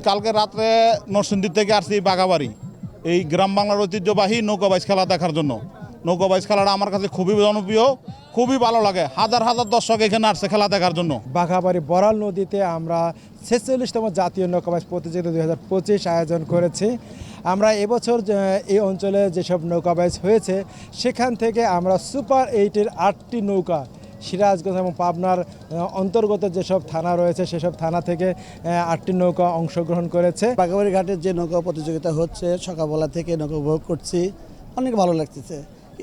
কালকে রাত্রে নরসিংদী থেকে আসছি বাঘাবাড়ি, এই গ্রাম বাংলার ঐতিহ্যবাহী নৌকাবাইজ খেলা দেখার জন্য। নৌকাবাইজ খেলাটা আমার কাছে খুবই জনপ্রিয়, খুবই ভালো লাগে। হাজার হাজার দর্শক এখানে আসছে খেলা দেখার জন্য। বাঘাবাড়ি বড়াল নদীতে আমরা 46তম জাতীয় নৌকাবাইজ প্রতিযোগিতা 2025 আয়োজন করেছি। আমরা এবছর এই অঞ্চলে যেসব নৌকাবাইজ হয়েছে সেখান থেকে আমরা সুপার 8-এর 8টি নৌকা সিরাজগঞ্জ এবং পাবনার অন্তর্গত যেসব থানা রয়েছে সেসব থানা থেকে 8টি নৌকা অংশগ্রহণ করেছে। বাঘাবাড়ি ঘাটের যে নৌকা প্রতিযোগিতা হচ্ছে সকালবেলা থেকে নৌকা উপভোগ করছি, অনেক ভালো লাগতেছে।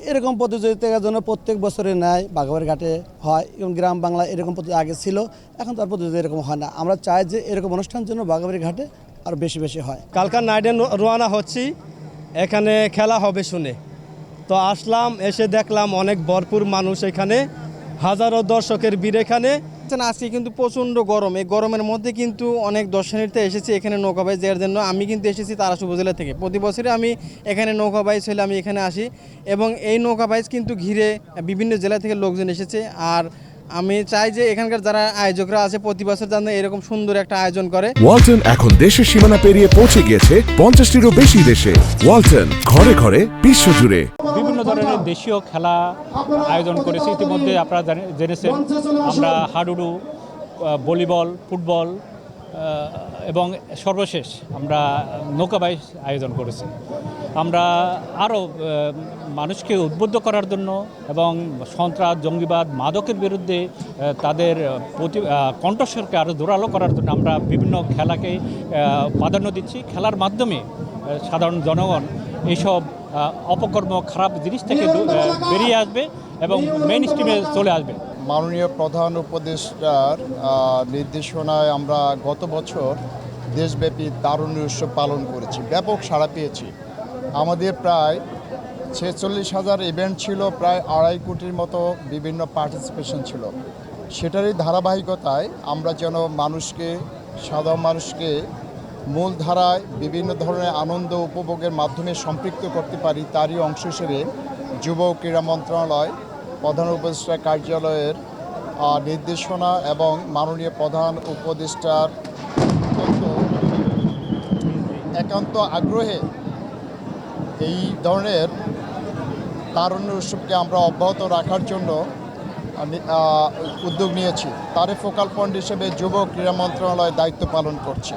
এরকম প্রতিযোগিতার জন্য প্রত্যেক বছরে নেয় বাঘাবাড়ি ঘাটে হয়, এবং গ্রাম বাংলা এরকম আগে ছিল, এখন তার প্রতিযোগিতা এরকম হয় না। আমরা চাই যে এরকম অনুষ্ঠান যেন বাঘাবাড়ি ঘাটে আরও বেশি বেশি হয়। কালকার নাইটে রওনা হচ্ছি, এখানে খেলা হবে শুনে তো আসলাম, এসে দেখলাম অনেক ভরপুর মানুষ, এখানে হাজারো দর্শকের ভিড়। এখানে আজকে কিন্তু প্রচণ্ড গরম, এই গরমের মধ্যে কিন্তু অনেক দর্শনার্থী এসেছে এখানে নৌকাবাইজ দেওয়ার জন্য। আমি কিন্তু এসেছি তারাস উপজেলা থেকে, প্রতি বছরে আমি এখানে নৌকাবাইজ হলে আমি এখানে আসি, এবং এই নৌকাবাইজ কিন্তু ঘিরে বিভিন্ন জেলা থেকে লোকজন এসেছে। আর আমি চাই যে এখানকার যারা আয়োজকরা আছে প্রতি বছর যেন এরকম সুন্দর একটা আয়োজন করে। ওয়ালটন এখন দেশের সীমানা পেরিয়ে পৌঁছে গিয়েছে 50টিরও বেশি দেশে। ওয়ালটন, ঘরে ঘরে বিশ্বজুড়ে। বিভিন্ন ধরনের দেশীয় খেলা আয়োজন করেছি। ইতিমধ্যে আপনারা জেনেছেন আমরা হাডুডু, ভলিবল, ফুটবল এবং সর্বশেষ আমরা নৌকাবাইজ আয়োজন করেছি। আমরা আরও মানুষকে উদ্বুদ্ধ করার জন্য এবং সন্ত্রাস, জঙ্গিবাদ, মাদকের বিরুদ্ধে তাদের কণ্ঠস্বরকে আরও জোরালো করার জন্য আমরা বিভিন্ন খেলাকে প্রাধান্য দিচ্ছি। খেলার মাধ্যমে সাধারণ জনগণ এইসব অপকর্ম, খারাপ জিনিস থেকে বেরিয়ে আসবে এবং মেইন স্ট্রিমে চলে আসবে। মাননীয় প্রধান উপদেষ্টার নির্দেশনায় আমরা গত বছর দেশব্যাপী তারুণ্য উৎসব পালন করেছি, ব্যাপক সাড়া পেয়েছি। আমাদের প্রায় 46,000 ইভেন্ট ছিল, প্রায় 2.5 কোটির মতো বিভিন্ন পার্টিসিপেশন ছিল। সেটারই ধারাবাহিকতায় আমরা যেন সাধারণ মানুষকে মূলধারায় বিভিন্ন ধরনের আনন্দ উপভোগের মাধ্যমে সম্পৃক্ত করতে পারি, তারই অংশ হিসেবে যুব ও ক্রীড়া মন্ত্রণালয়, প্রধান উপদেষ্টা কার্যালয়ের নির্দেশনা এবং মাননীয় প্রধান উপদেষ্টার একান্ত আগ্রহে এই ধরনের তারুণ্য উৎসবকে আমরা অব্যাহত রাখার জন্য উদ্যোগ নিয়েছি। তারই ফোকাল পয়েন্ট হিসেবে যুব ক্রীড়া মন্ত্রণালয় দায়িত্ব পালন করছে।